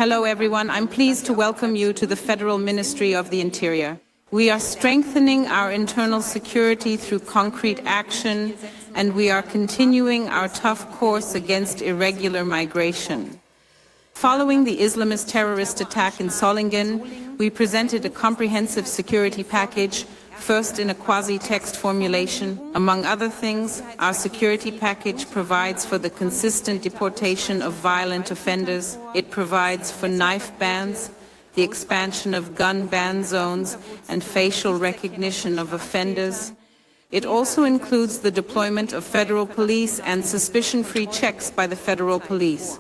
Hello, everyone. I'm pleased to welcome you to the Federal Ministry of the Interior. We are strengthening our internal security through concrete action, and we are continuing our tough course against irregular migration. Following the Islamist terrorist attack in Solingen, we presented a comprehensive security package, first in a quasi-text formulation. Among other things, our security package provides for the consistent deportation of violent offenders. It provides for knife bans, the expansion of gun ban zones, and facial recognition of offenders. It also includes the deployment of federal police and suspicion-free checks by the federal police.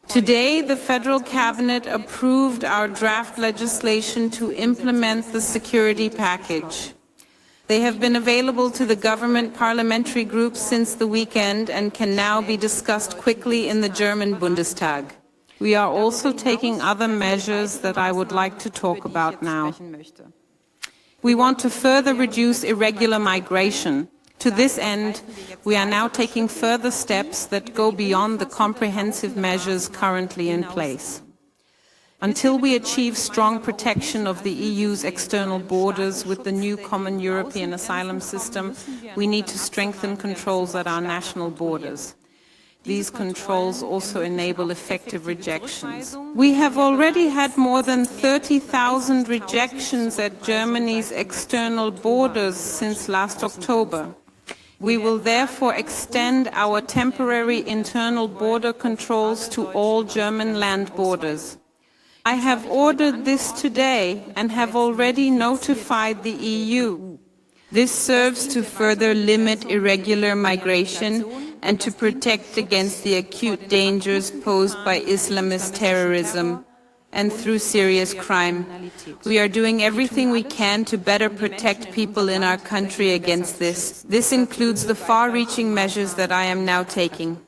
Today, the Federal Cabinet approved our draft legislation to implement the security package. They have been available to the government parliamentary groups since the weekend and can now be discussed quickly in the German Bundestag. We are also taking other measures that I would like to talk about now. We want to further reduce irregular migration. To this end, we are now taking further steps that go beyond the comprehensive measures currently in place. Until we achieve strong protection of the EU's external borders with the new common European asylum system, we need to strengthen controls at our national borders. These controls also enable effective rejections. We have already had more than 30,000 rejections at Germany's external borders since last October. We will therefore extend our temporary internal border controls to all German land borders. I have ordered this today and have already notified the EU. This serves to further limit irregular migration and to protect against the acute dangers posed by Islamist terrorism and through serious crime. We are doing everything we can to better protect people in our country against this. This includes the far-reaching measures that I am now taking.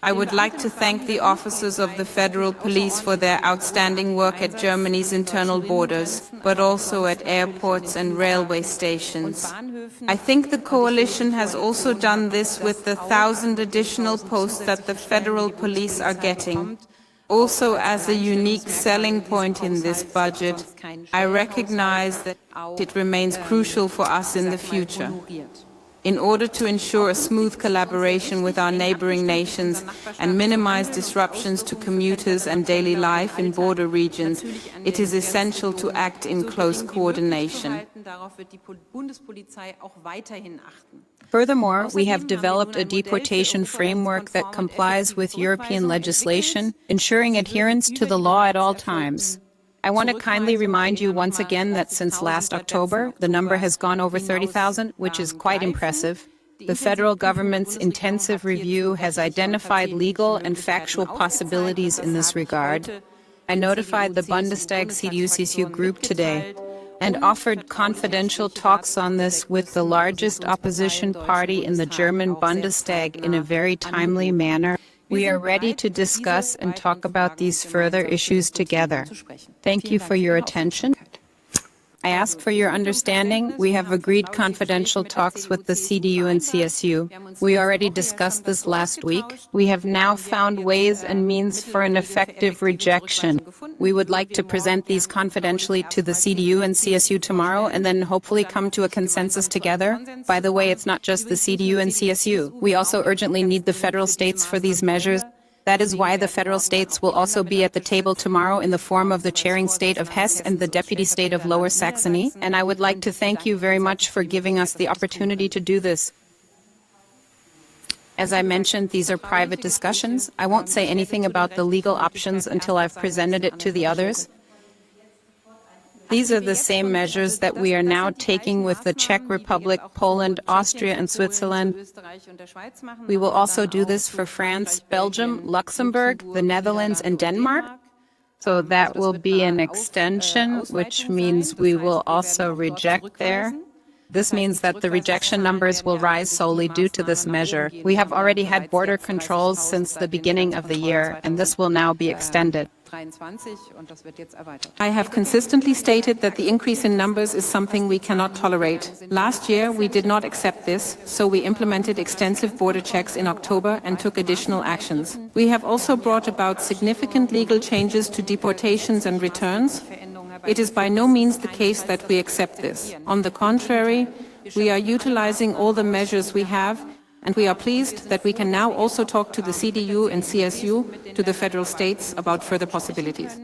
I would like to thank the officers of the Federal Police for their outstanding work at Germany's internal borders, but also at airports and railway stations. I think the coalition has also done this with the 1,000 additional posts that the Federal Police are getting. Also, as a unique selling point in this budget, I recognize that it remains crucial for us in the future. In order to ensure a smooth collaboration with our neighboring nations and minimize disruptions to commuters and daily life in border regions, it is essential to act in close coordination. Furthermore, we have developed a deportation framework that complies with European legislation, ensuring adherence to the law at all times. I want to kindly remind you once again that since last October, the number has gone over 30,000, which is quite impressive. The federal government's intensive review has identified legal and factual possibilities in this regard. I notified the Bundestag CDU-CSU group today and offered confidential talks on this with the largest opposition party in the German Bundestag in a very timely manner. We are ready to discuss and talk about these further issues together. Thank you for your attention. I ask for your understanding. We have agreed confidential talks with the CDU and CSU. We already discussed this last week. We have now found ways and means for an effective rejection. We would like to present these confidentially to the CDU and CSU tomorrow and then hopefully come to a consensus together. By the way, it's not just the CDU and CSU. We also urgently need the federal states for these measures. That is why the federal states will also be at the table tomorrow in the form of the chairing state of Hesse and the deputy state of Lower Saxony. And I would like to thank you very much for giving us the opportunity to do this. As I mentioned, these are private discussions. I won't say anything about the legal options until I've presented it to the others. These are the same measures that we are now taking with the Czech Republic, Poland, Austria, and Switzerland. We will also do this for France, Belgium, Luxembourg, the Netherlands, and Denmark. So that will be an extension, which means we will also reject there. This means that the rejection numbers will rise solely due to this measure. We have already had border controls since the beginning of the year, and this will now be extended. I have consistently stated that the increase in numbers is something we cannot tolerate. Last year, we did not accept this, so we implemented extensive border checks in October and took additional actions. We have also brought about significant legal changes to deportations and returns. It is by no means the case that we accept this. On the contrary, we are utilizing all the measures we have, and we are pleased that we can now also talk to the CDU and CSU, to the federal states, about further possibilities.